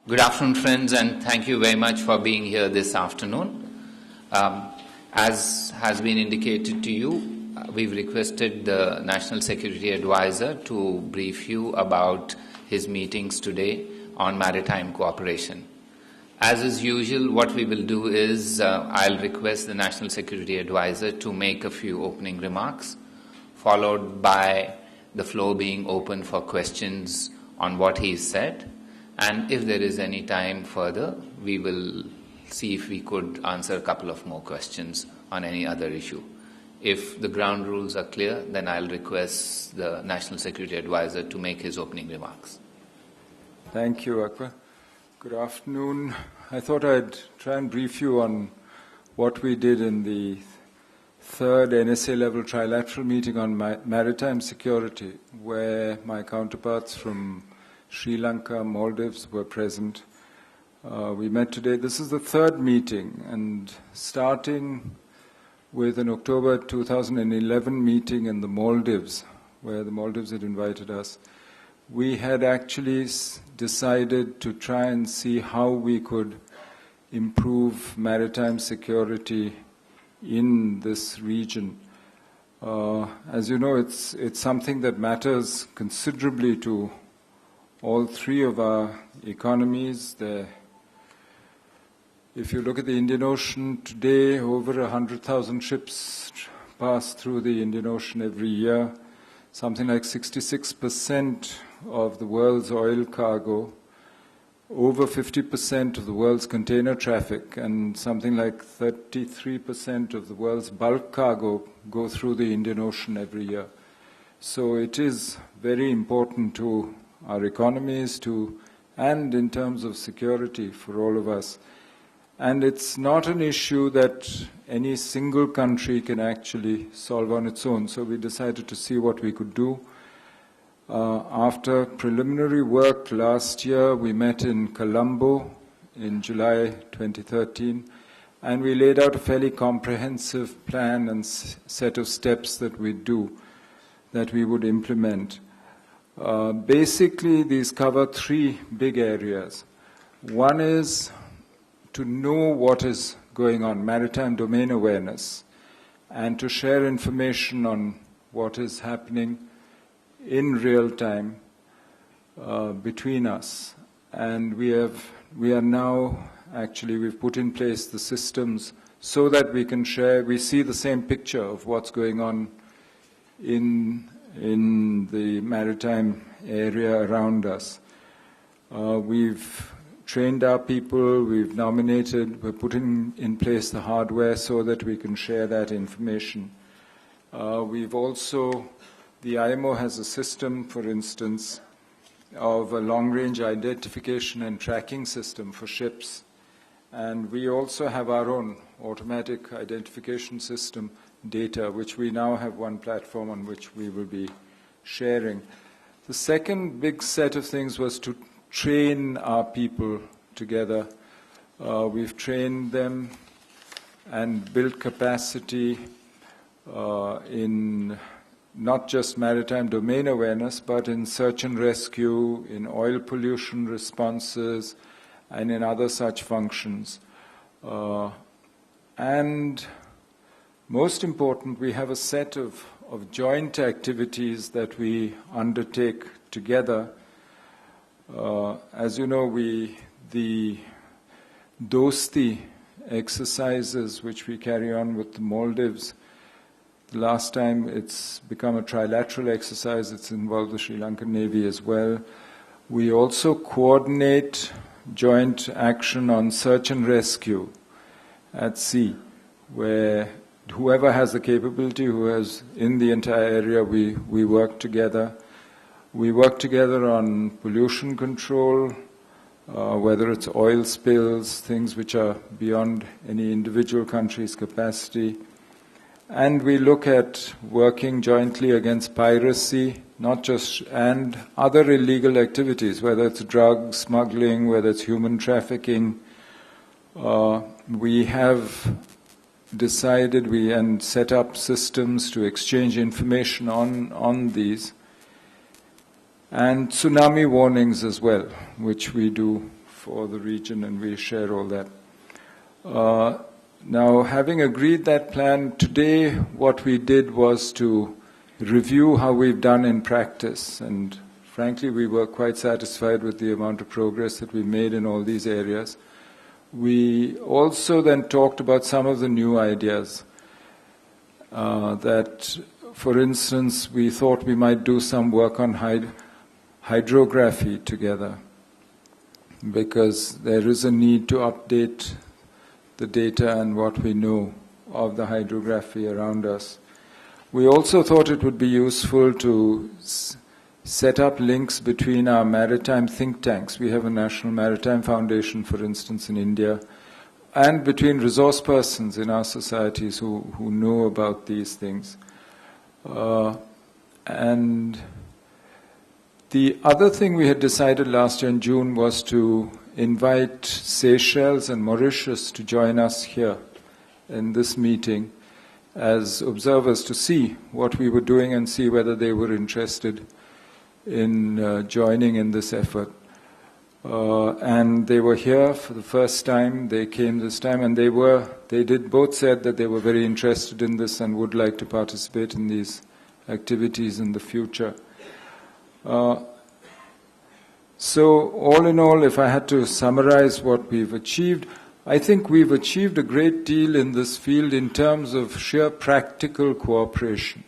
Good afternoon, friends, and thank you very much for being here this afternoon. As has been indicated to you, we've requested the National Security Advisor to brief you about his meetings today on maritime cooperation. As is usual, what we will do is I'll request the National Security Advisor to make a few opening remarks, followed by the floor being open for questions on what he said. And if there is any time further, we will see if we could answer a couple of more questions on any other issue. If the ground rules are clear, then I'll request the National Security Advisor to make his opening remarks. Thank you, Akbar. Good afternoon. I thought I'd try and brief you on what we did in the third NSA-level Trilateral meeting on maritime security, where my counterparts from Sri Lanka, Maldives were present. We met today. This is the third meeting, and starting with an October 2011 meeting in the Maldives, where the Maldives had invited us, we had actually decided to try and see how we could improve maritime security in this region. As you know, it's something that matters considerably to all three of our economies. If you look at the Indian Ocean today, over 100,000 ships pass through the Indian Ocean every year. Something like 66% of the world's oil cargo, over 50% of the world's container traffic, and something like 33% of the world's bulk cargo go through the Indian Ocean every year. So it is very important to our economies, and in terms of security for all of us. And it's not an issue that any single country can actually solve on its own. So we decided to see what we could do. After preliminary work last year, we met in Colombo in July 2013, and we laid out a fairly comprehensive plan and set of steps that we would implement. Basically, these cover three big areas. One is to know what is going on, maritime domain awareness, and to share information on what is happening in real time between us. And we've put in place the systems so that we can share. We see the same picture of what's going on in the maritime area around us. We've trained our people, we're putting in place the hardware so that we can share that information. The IMO has a system, for instance, of a long-range identification and tracking system for ships. And we also have our own automatic identification system data, which we now have one platform on which we will be sharing. The second big set of things was to train our people together. We've trained them and built capacity in not just maritime domain awareness, but in search and rescue, in oil pollution responses, and in other such functions. And most important, we have a set of joint activities that we undertake together. As you know, the Dosti exercises which we carry on with the Maldives, the last time it's become a trilateral exercise, it's involved the Sri Lankan Navy as well. We also coordinate joint action on search and rescue at sea, where whoever has the capability, who has in the entire area, we work together. We work together on pollution control, whether it's oil spills, things which are beyond any individual country's capacity. And we look at working jointly against piracy, and other illegal activities, whether it's drug smuggling, whether it's human trafficking. We have decided and set up systems to exchange information on these. And tsunami warnings as well, which we do for the region, and we share all that. Now, having agreed that plan, today what we did was to review how we've done in practice, and frankly we were quite satisfied with the amount of progress that we made in all these areas. We also then talked about some of the new ideas that, for instance, we thought we might do some work on hydrography together, because there is a need to update the data and what we know of the hydrography around us. We also thought it would be useful to set up links between our maritime think tanks. We have a National Maritime Foundation, for instance, in India, and between resource persons in our societies who know about these things. And the other thing we had decided last year in June was to invite Seychelles and Mauritius to join us here in this meeting as observers to see what we were doing and see whether they were interested in joining in this effort. And they were here for the first time. They came this time, and they did both said that they were very interested in this and would like to participate in these activities in the future. So all in all, if I had to summarize what we've achieved, I think we've achieved a great deal in this field in terms of sheer practical cooperation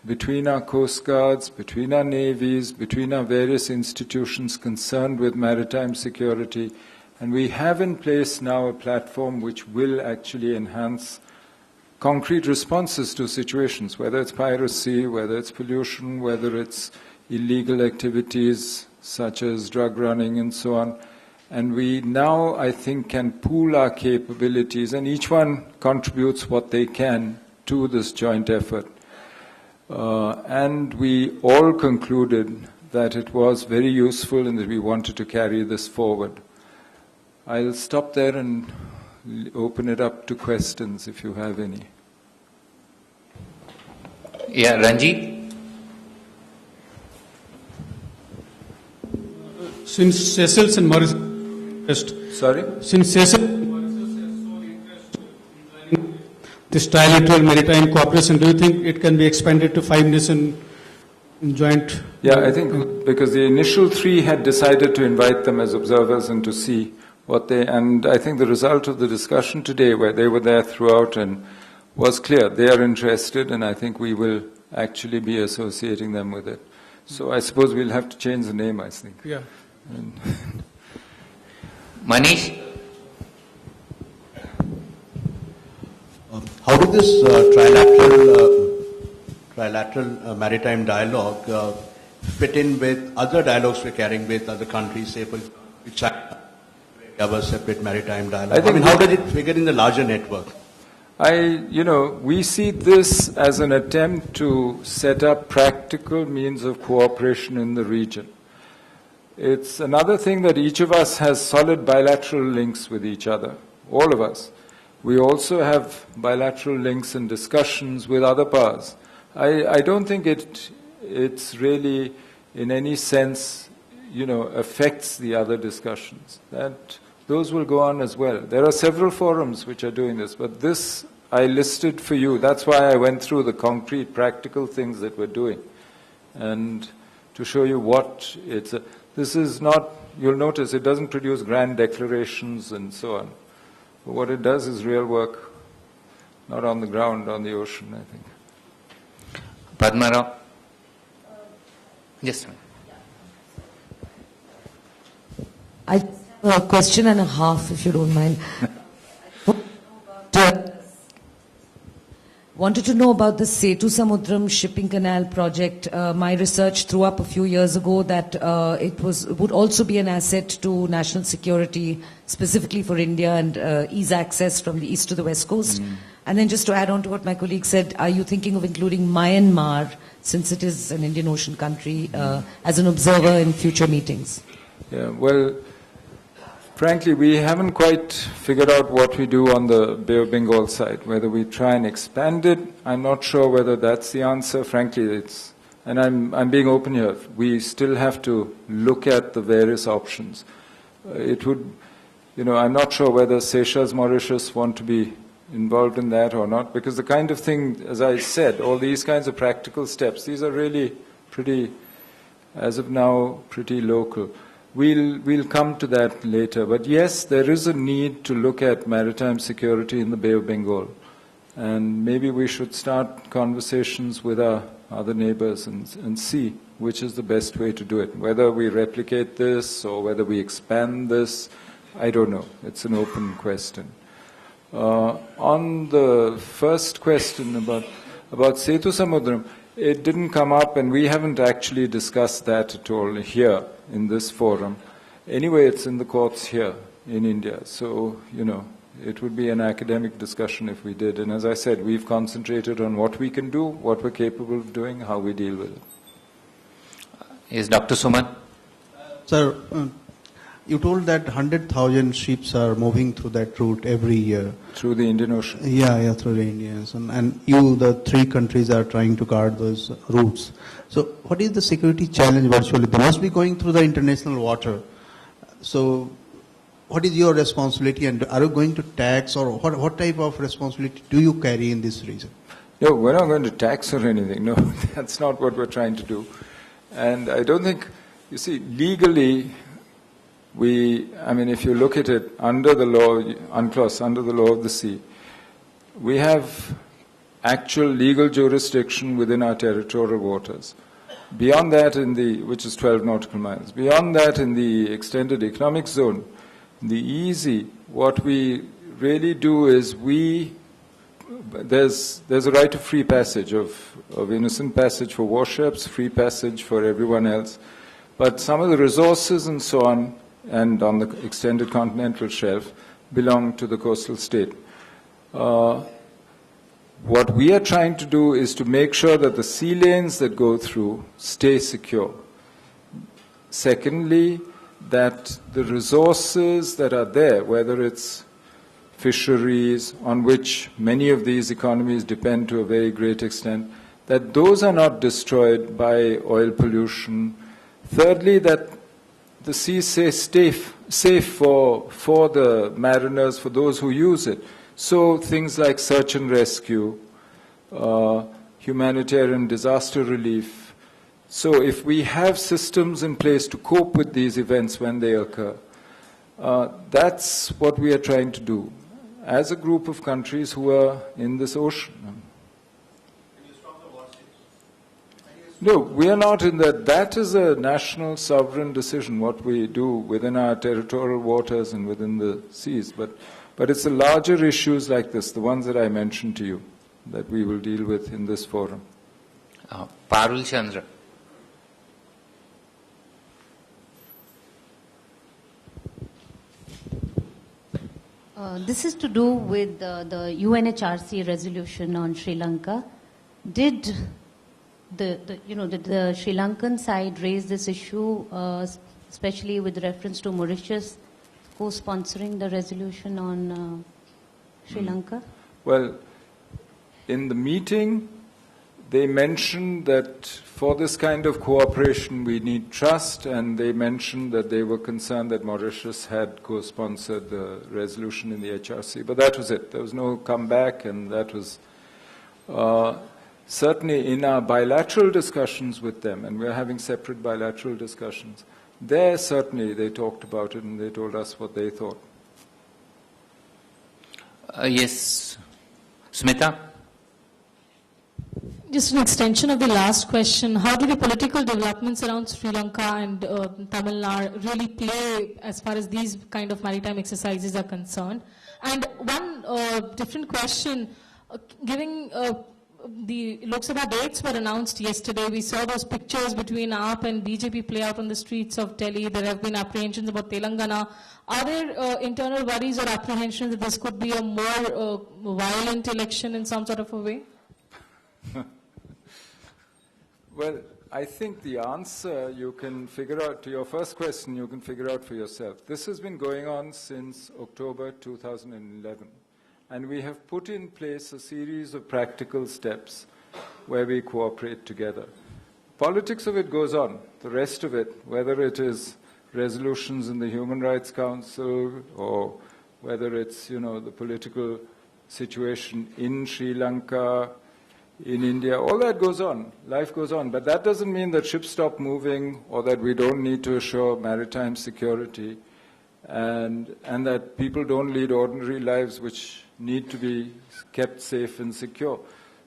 between our coast guards, between our navies, between our various institutions concerned with maritime security. And we have in place now a platform which will actually enhance concrete responses to situations, whether it's piracy, whether it's pollution, whether it's illegal activities such as drug running and so on. And we now, I think, can pool our capabilities, and each one contributes what they can to this joint effort. And we all concluded that it was very useful and that we wanted to carry this forward. I'll stop there and open it up to questions if you have any. Yeah, Ranjit? Since Seychelles and Mauritius, Sorry? Since Seychelles and Mauritius have shown interest in this trilateral maritime cooperation, do you think it can be expanded to 5 nations in joint? Yeah, I think because the initial 3 had decided to invite them as observers and to see what they, and I think the result of the discussion today, where they were there throughout, and was clear. They are interested, and I think we will actually be associating them with it. So I suppose we'll have to change the name, I think. Yeah. Manish? How did this trilateral maritime dialogue fit in with other dialogues we're carrying with other countries, say for China, we have a separate maritime dialogue? I mean, how does it figure in the larger network? We see this as an attempt to set up practical means of cooperation in the region. It's another thing that each of us has solid bilateral links with each other, all of us. We also have bilateral links and discussions with other powers. I don't think it's really in any sense, affects the other discussions. Those will go on as well. There are several forums which are doing this, but this I listed for you. That's why I went through the concrete, practical things that we're doing, and to show you what it's. This is not, you'll notice it doesn't produce grand declarations and so on. But what it does is real work, not on the ground, on the ocean, I think. Padma? Yes, ma'am. I have a question and a half, if you don't mind. Wanted to know about the Setu Samudram shipping canal project. My research threw up a few years ago that it would also be an asset to national security, specifically for India, and ease access from the east to the west coast. And then just to add on to what my colleague said, are you thinking of including Myanmar, since it is an Indian Ocean country, as an observer in future meetings? Yeah, well, frankly, we haven't quite figured out what we do on the Bay of Bengal side, whether we try and expand it. I'm not sure whether that's the answer. Frankly, and I'm being open here. We still have to look at the various options. it would, I'm not sure whether Seychelles, Mauritius want to be involved in that or not, because the kind of thing, as I said, all these kinds of practical steps, these are really pretty, as of now, pretty local. We'll come to that later. But yes, there is a need to look at maritime security in the Bay of Bengal. And maybe we should start conversations with our other neighbors and see which is the best way to do it. Whether we replicate this or whether we expand this, I don't know. It's an open question. On the first question about Setu Samudram, it didn't come up, and we haven't actually discussed that at all here in this forum. Anyway, it's in the courts here in India. So, it would be an academic discussion if we did. And as I said, we've concentrated on what we can do, what we're capable of doing, how we deal with it. Is Dr. Suman? Sir, you told that 100,000 ships are moving through that route every year. Through the Indian Ocean? Yeah, through the Indian Ocean. And the three countries are trying to guard those routes. So what is the security challenge virtually? They must be going through the international water. So what is your responsibility, and are you going to tax, or what type of responsibility do you carry in this region? No, we're not going to tax or anything. No, that's not what we're trying to do. And I don't think, legally, if you look at it under the law, UNCLOS, under the law of the sea, we have actual legal jurisdiction within our territorial waters. Beyond that, which is 12 nautical miles, beyond that, in the extended economic zone, the EEZ, what we really do is there's a right of free passage, of innocent passage for warships, free passage for everyone else. But some of the resources and so on, and on the extended continental shelf, belong to the coastal state. What we are trying to do is to make sure that the sea lanes that go through stay secure. Secondly, that the resources that are there, whether it's fisheries, on which many of these economies depend to a very great extent, that those are not destroyed by oil pollution. Thirdly, that the sea stays safe for the mariners, for those who use it. So things like search and rescue, humanitarian disaster relief. So if we have systems in place to cope with these events when they occur, that's what we are trying to do as a group of countries who are in this ocean. No, we are not in that. That is a national sovereign decision, what we do within our territorial waters and within the seas. But it's the larger issues like this, the ones that I mentioned to you, that we will deal with in this forum. Parul Chandra. This is to do with the UNHRC resolution on Sri Lanka. Did the Sri Lankan side raise this issue, especially with reference to Mauritius co-sponsoring the resolution on Sri Lanka? Well, in the meeting, they mentioned that for this kind of cooperation we need trust, and they mentioned that they were concerned that Mauritius had co-sponsored the resolution in the HRC. But that was it. There was no comeback, and that was certainly in our bilateral discussions with them, and we're having separate bilateral discussions. There, certainly, they talked about it, and they told us what they thought. Yes. Smita? Just an extension of the last question, how do the political developments around Sri Lanka and Tamil Nadu really play as far as these kind of maritime exercises are concerned? And one different question, giving the Lok Sabha dates were announced yesterday. We saw those pictures between AAP and BJP play out on the streets of Delhi. There have been apprehensions about Telangana. Are there internal worries or apprehensions that this could be a more violent election in some sort of a way? Well, I think the answer you can figure out to your first question, you can figure out for yourself. This has been going on since October 2011. And we have put in place a series of practical steps where we cooperate together. Politics of it goes on. The rest of it, whether it is resolutions in the Human Rights Council, or whether it's, the political situation in Sri Lanka, in India, all that goes on. Life goes on. But that doesn't mean that ships stop moving or that we don't need to assure maritime security and that people don't lead ordinary lives which need to be kept safe and secure.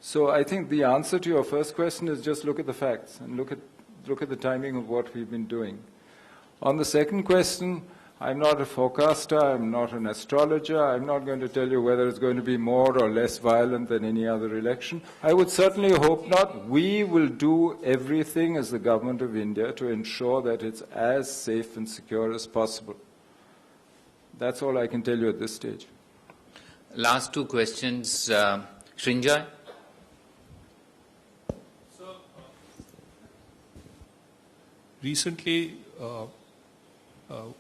So I think the answer to your first question is just look at the facts and look at the timing of what we've been doing. On the second question, I'm not a forecaster, I'm not an astrologer, I'm not going to tell you whether it's going to be more or less violent than any other election. I would certainly hope not. We will do everything as the government of India to ensure that it's as safe and secure as possible. That's all I can tell you at this stage. Last two questions. Srinjoy? Recently,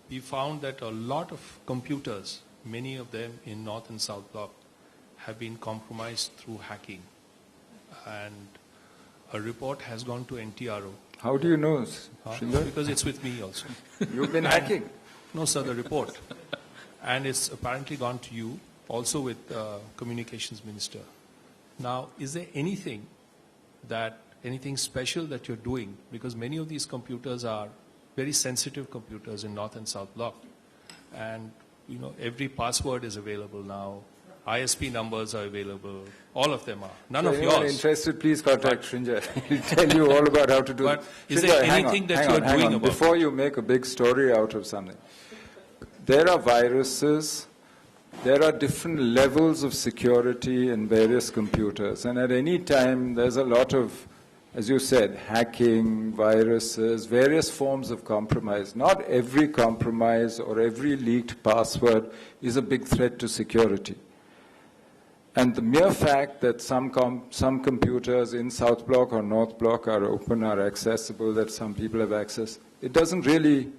we found that a lot of computers, many of them in North and South Block, have been compromised through hacking. And a report has gone to NTRO. How do you know, Because it's with me also. You've been hacking? No, sir, the report. And it's apparently gone to you, also with Communications Minister. Now, is there anything special that you're doing? Because many of these computers are very sensitive computers in North and South Block. And, every password is available now. ISP numbers are available. All of them are. None of yours. If you're interested, please contact Srinjoy. He'll tell you all about how to do it. But is there anything that you're doing about it? Before you make a big story out of something, there are viruses, there are different levels of security in various computers. And at any time, there's a lot of, as you said, hacking, viruses, various forms of compromise. Not every compromise or every leaked password is a big threat to security. And the mere fact that some computers in South Block or North Block are open, are accessible, that some people have access, it doesn't really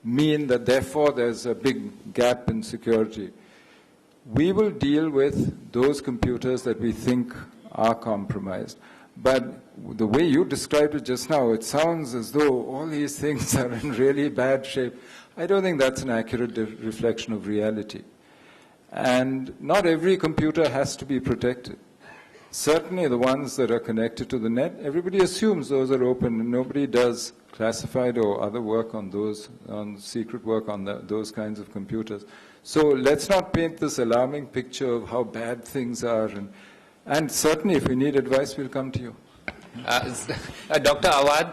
mean that therefore there's a big gap in security. We will deal with those computers that we think are compromised. But the way you described it just now, it sounds as though all these things are in really bad shape. I don't think that's an accurate reflection of reality. And not every computer has to be protected. Certainly the ones that are connected to the net, everybody assumes those are open, and nobody does classified or other work on those, on secret work on those kinds of computers. So let's not paint this alarming picture of how bad things are. And certainly if we need advice, we'll come to you. Dr. Awad?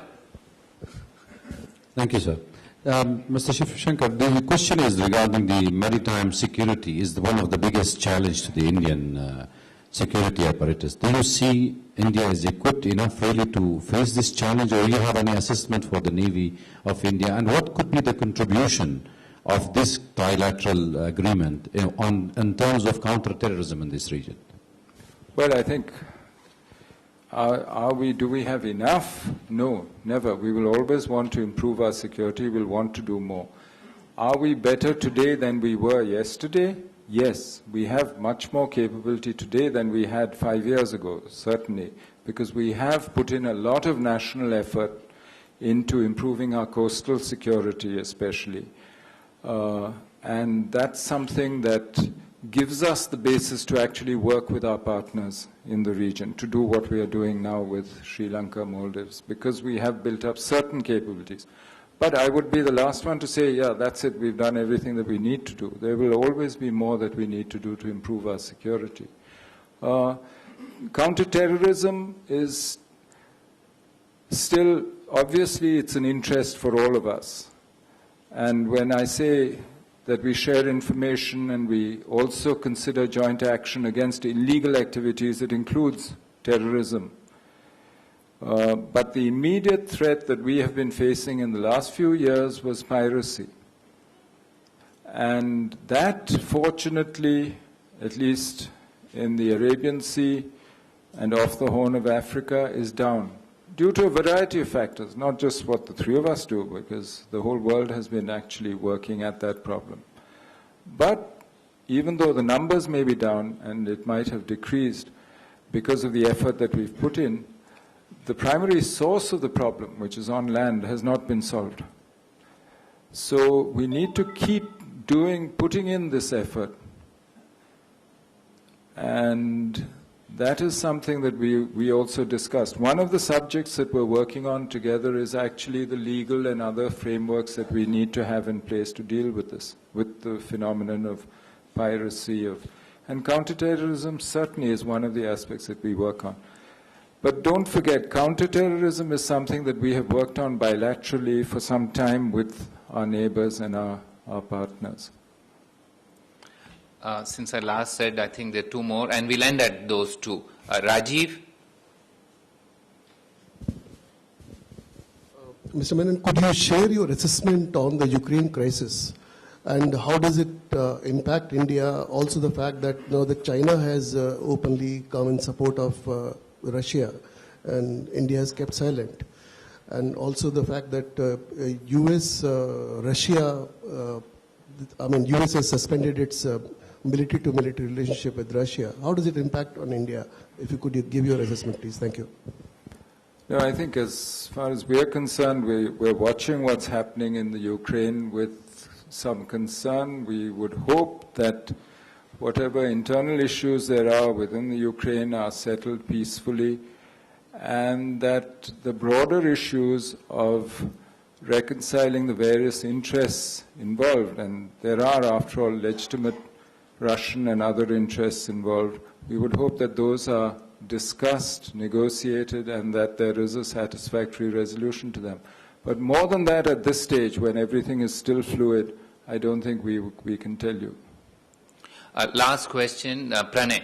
Thank you, sir. Mr. Shivshankar, the question is regarding the maritime security is one of the biggest challenge to the Indian security apparatus. Do you see India is equipped enough really to face this challenge, or you have any assessment for the Navy of India? And what could be the contribution of this trilateral agreement in terms of counter-terrorism in this region? Well, I think, do we have enough? No, never. We will always want to improve our security. We'll want to do more. Are we better today than we were yesterday? Yes, we have much more capability today than we had 5 years ago, certainly, because we have put in a lot of national effort into improving our coastal security especially. And that's something that gives us the basis to actually work with our partners in the region, to do what we are doing now with Sri Lanka, Maldives, because we have built up certain capabilities. But I would be the last one to say, yeah, that's it, we've done everything that we need to do. There will always be more that we need to do to improve our security. Counterterrorism is still, obviously, it's an interest for all of us. And when I say that we share information and we also consider joint action against illegal activities, it includes terrorism. But the immediate threat that we have been facing in the last few years was piracy. And that, fortunately, at least in the Arabian Sea and off the Horn of Africa, is down, due to a variety of factors, not just what the three of us do, because the whole world has been actually working at that problem. But even though the numbers may be down, and it might have decreased because of the effort that we've put in, the primary source of the problem, which is on land, has not been solved. So we need to keep putting in this effort. And that is something that we also discussed. One of the subjects that we're working on together is actually the legal and other frameworks that we need to have in place to deal with this, with the phenomenon of piracy. And counterterrorism certainly is one of the aspects that we work on. But don't forget, counterterrorism is something that we have worked on bilaterally for some time with our neighbors and our partners. Since I last said, I think there are two more, and we'll end at those two. Rajiv? Mr. Menon, could you share your assessment on the Ukraine crisis and how does it impact India? Also the fact that that China has openly come in support of Russia and India has kept silent. And also the fact that US has suspended its military-to-military relationship with Russia. How does it impact on India? If you could give your assessment, please. Thank you. No, I think as far as we're concerned, we're watching what's happening in the Ukraine with some concern. We would hope that whatever internal issues there are within the Ukraine are settled peacefully, and that the broader issues of reconciling the various interests involved, and there are, after all, legitimate Russian and other interests involved, we would hope that those are discussed, negotiated, and that there is a satisfactory resolution to them. But more than that, at this stage, when everything is still fluid, I don't think we can tell you. Last question, Pranay.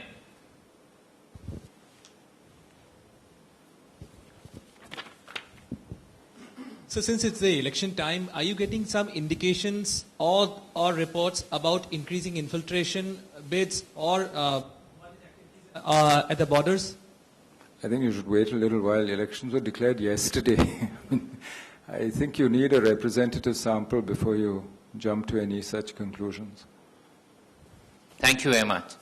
So since it's the election time, are you getting some indications or reports about increasing infiltration bids or at the borders? I think you should wait a little while. Elections were declared yesterday. I think you need a representative sample before you jump to any such conclusions. Thank you very much.